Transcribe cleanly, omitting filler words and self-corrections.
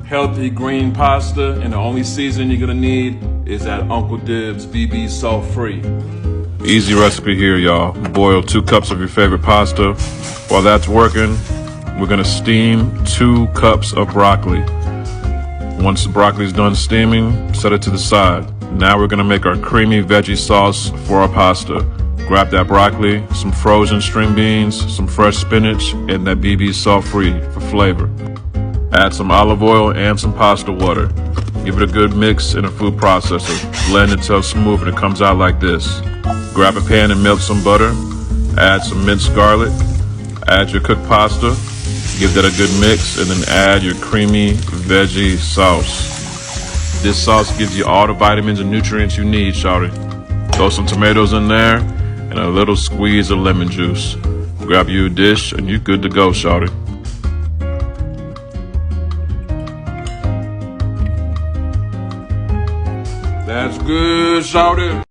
healthy green pasta, and the only seasoning you're gonna need is that Uncle Dibbz BB salt free. Easy recipe here, y'all. Boil 2 cups of your favorite pasta. While that's working, we're gonna steam 2 cups of broccoli. Once the broccoli's done steaming, set it to the side. Now we're gonna make our creamy veggie sauce for our pasta. Grab that broccoli, some frozen string beans, some fresh spinach, and that BB salt free for flavor. Add some olive oil and some pasta water. Give it a good mix in a food processor. Blend until smooth and it comes out like this. Grab a pan and melt some butter. Add some minced garlic. Add your cooked pasta. Give that a good mix and then add your creamy veggie sauce. This sauce gives you all the vitamins and nutrients you need, shawty. Throw some tomatoes in there and a little squeeze of lemon juice. Grab you a dish and you're good to go, shawty. That's good, shawty.